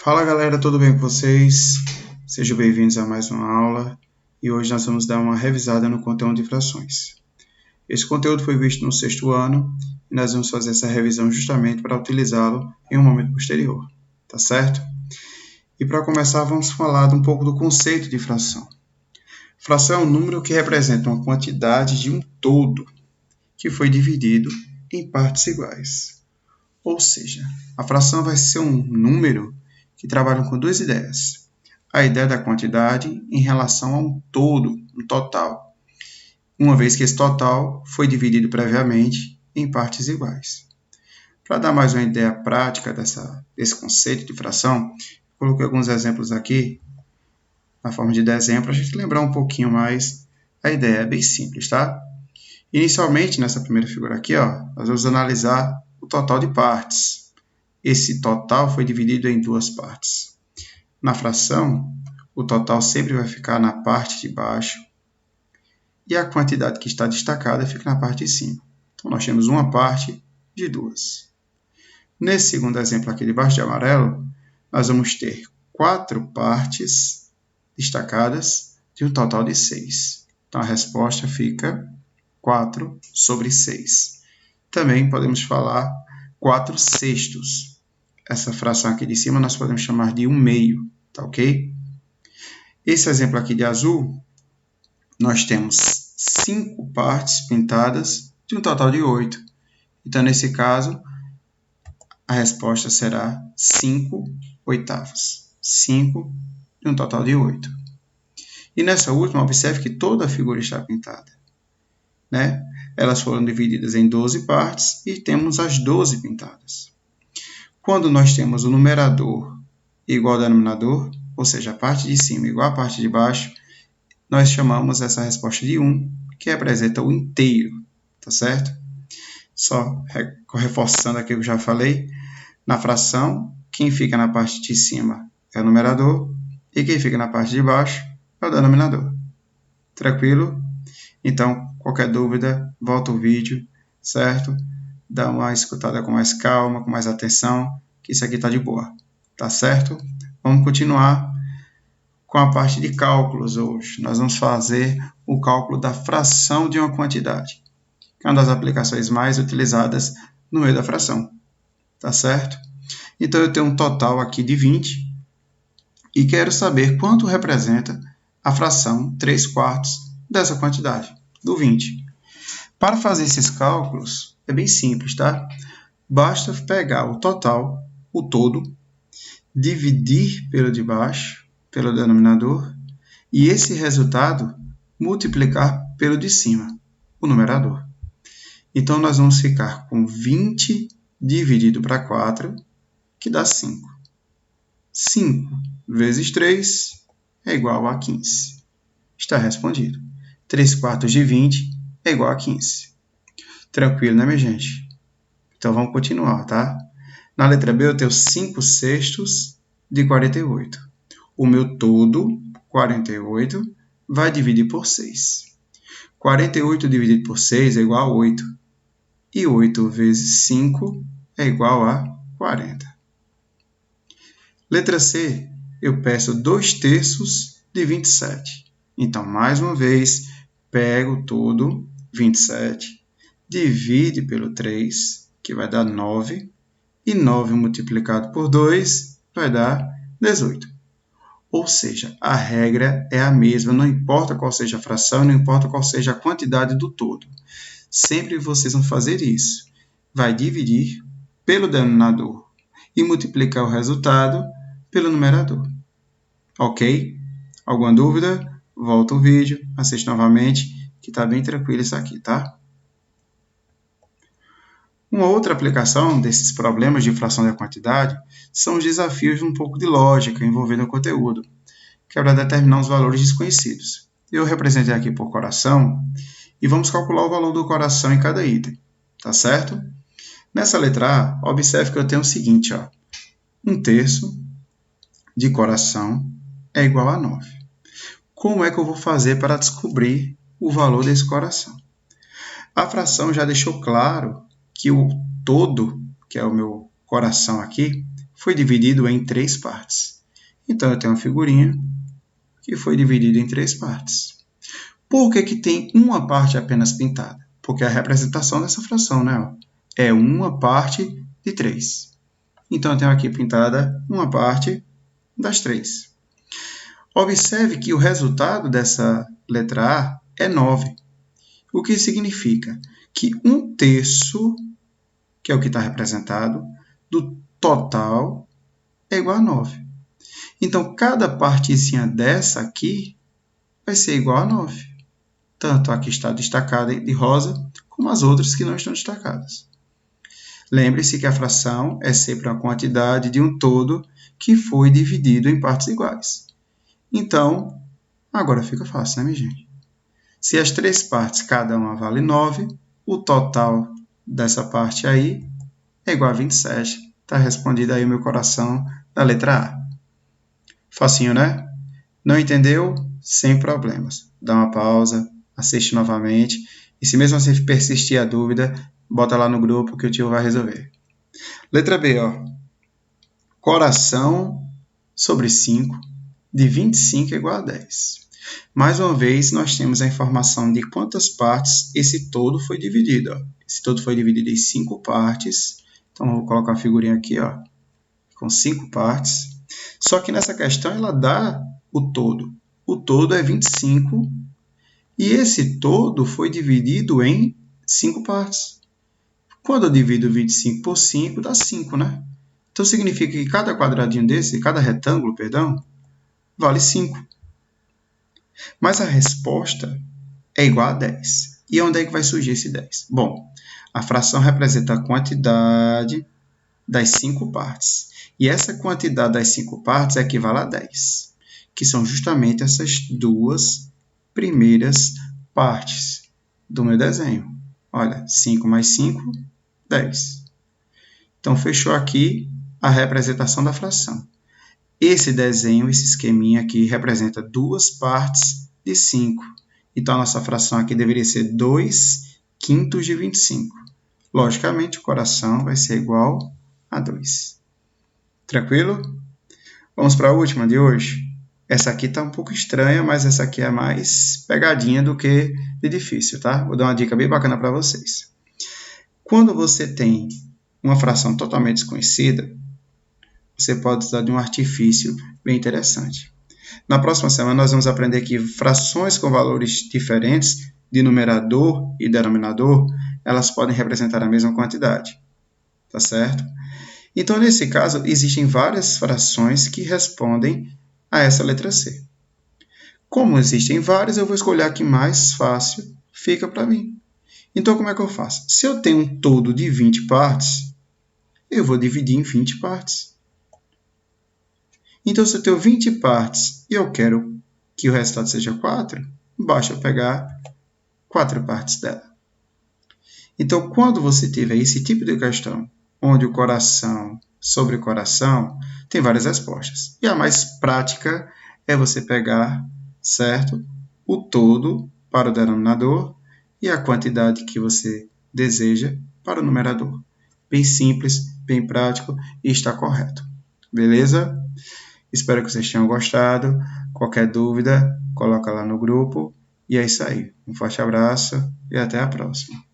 Fala galera, tudo bem com vocês? Sejam bem-vindos a mais uma aula e hoje nós vamos dar uma revisada no conteúdo de frações. Esse conteúdo foi visto no sexto ano e nós vamos fazer essa revisão justamente para utilizá-lo em um momento posterior, tá certo? E para começar vamos falar um pouco do conceito de fração. Fração é um número que representa uma quantidade de um todo que foi dividido em partes iguais. Ou seja, a fração vai ser um número que trabalha com duas ideias. A ideia da quantidade em relação a um todo, um total, uma vez que esse total foi dividido previamente em partes iguais. Para dar mais uma ideia prática desse conceito de fração, coloquei alguns exemplos aqui, na forma de desenho, para a gente lembrar um pouquinho mais. A ideia é bem simples, tá? Inicialmente, nessa primeira figura aqui, nós vamos analisar o total de partes. Esse total foi dividido em duas partes. Na fração, o total sempre vai ficar na parte de baixo e a quantidade que está destacada fica na parte de cima. Então, nós temos uma parte de duas. Nesse segundo exemplo aqui debaixo de amarelo, nós vamos ter 4 partes destacadas de um total de 6. Então, a resposta fica 4 sobre 6. Também podemos falar 4 sextos. Essa fração aqui de cima nós podemos chamar de 1 meio, tá ok? Esse exemplo aqui de azul, nós temos 5 partes pintadas de um total de 8. Então, nesse caso, a resposta será 5 oitavos. 5 de um total de 8. E nessa última, observe que toda a figura está pintada, né? Elas foram divididas em 12 partes e temos as 12 pintadas. Quando nós temos o numerador igual ao denominador, ou seja, a parte de cima igual à parte de baixo, nós chamamos essa resposta de 1, que representa o inteiro, tá certo? Só reforçando aqui o que eu já falei, na fração, quem fica na parte de cima é o numerador e quem fica na parte de baixo é o denominador. Tranquilo? Então, qualquer dúvida, volta o vídeo, certo? Dá uma escutada com mais calma, com mais atenção, que isso aqui está de boa, tá certo? Vamos continuar com a parte de cálculos hoje. Nós vamos fazer o cálculo da fração de uma quantidade, que é uma das aplicações mais utilizadas no meio da fração, tá certo? Então, eu tenho um total aqui de 20 e quero saber quanto representa a fração 3/4 dessa quantidade, do 20. Para fazer esses cálculos, é bem simples, tá? Basta pegar o total, o todo, dividir pelo de baixo, pelo denominador, e esse resultado multiplicar pelo de cima, o numerador. Então, nós vamos ficar com 20 dividido para 4, que dá 5. 5 vezes 3 é igual a 15. Está respondido. 3/4 de 20 é igual a 15. Tranquilo, né, minha gente? Então, vamos continuar, tá? Na letra B, eu tenho 5 sextos de 48. O meu todo, 48, vai dividir por 6. 48 dividido por 6 é igual a 8. E 8 vezes 5 é igual a 40. Letra C, eu peço 2/3 de 27. Então, mais uma vez, pego todo 27, divide pelo 3, que vai dar 9, e 9 multiplicado por 2 vai dar 18. Ou seja, a regra é a mesma, não importa qual seja a fração, não importa qual seja a quantidade do todo. Sempre vocês vão fazer isso. Vai dividir pelo denominador e multiplicar o resultado pelo numerador. Ok? Alguma dúvida? Volta o vídeo, assiste novamente, que está bem tranquilo isso aqui, tá? Uma outra aplicação desses problemas de fração da quantidade são os desafios de um pouco de lógica envolvendo o conteúdo, que é para determinar os valores desconhecidos. Eu representei aqui por coração e vamos calcular o valor do coração em cada item, tá certo? Nessa letra A, observe que eu tenho o seguinte, 1/3 de coração é igual a 9. Como é que eu vou fazer para descobrir o valor desse coração? A fração já deixou claro que o todo, que é o meu coração aqui, foi dividido em 3 partes. Então, eu tenho uma figurinha que foi dividida em 3 partes. Por que tem uma parte apenas pintada? Porque a representação dessa fração, né, é uma parte de 3. Então, eu tenho aqui pintada uma parte das 3. Observe que o resultado dessa letra A é 9. O que significa que 1/3, que é o que está representado, do total é igual a 9. Então, cada partezinha dessa aqui vai ser igual a 9. Tanto a que está destacada de rosa, como as outras que não estão destacadas. Lembre-se que a fração é sempre uma quantidade de um todo que foi dividido em partes iguais. Então, agora fica fácil, né, minha gente? Se as 3 partes, cada uma vale 9, o total dessa parte aí é igual a 27. Está respondido aí o meu coração da letra A. Facinho, né? Não entendeu? Sem problemas. Dá uma pausa, assiste novamente. E se mesmo assim persistir a dúvida, bota lá no grupo que o tio vai resolver. Letra B, ó. Coração sobre 5 de 25 é igual a 10. Mais uma vez, nós temos a informação de quantas partes esse todo foi dividido. Ó. Esse todo foi dividido em 5 partes. Então, eu vou colocar a figurinha aqui, ó, com 5 partes. Só que nessa questão, ela dá o todo. O todo é 25. E esse todo foi dividido em 5 partes. Quando eu divido 25 por 5, dá 5, né? Então, significa que cada quadradinho desse, cada retângulo, perdão, vale 5. Mas a resposta é igual a 10. E onde é que vai surgir esse 10? Bom, a fração representa a quantidade das 5 partes. E essa quantidade das 5 partes equivale a 10, que são justamente essas duas primeiras partes do meu desenho. Olha, 5 mais 5, 10. Então, fechou aqui a representação da fração. Esse desenho, esse esqueminha aqui, representa 2 partes de 5. Então, a nossa fração aqui deveria ser 2/5 de 25. Logicamente, o coração vai ser igual a 2. Tranquilo? Vamos para a última de hoje? Essa aqui está um pouco estranha, mas essa aqui é mais pegadinha do que de difícil, tá? Vou dar uma dica bem bacana para vocês. Quando você tem uma fração totalmente desconhecida, você pode usar de um artifício bem interessante. Na próxima semana, nós vamos aprender que frações com valores diferentes de numerador e denominador, elas podem representar a mesma quantidade. Tá certo? Então, nesse caso, existem várias frações que respondem a essa letra C. Como existem várias, eu vou escolher a que mais fácil fica para mim. Então, como é que eu faço? Se eu tenho um todo de 20 partes, eu vou dividir em 20 partes. Então, se eu tenho 20 partes e eu quero que o resultado seja 4, basta eu pegar 4 partes dela. Então, quando você tiver esse tipo de questão, onde o coração sobre coração, tem várias respostas. E a mais prática é você pegar, certo, o todo para o denominador e a quantidade que você deseja para o numerador. Bem simples, bem prático e está correto. Beleza? Espero que vocês tenham gostado. Qualquer dúvida, coloca lá no grupo. E é isso aí. Um forte abraço e até a próxima.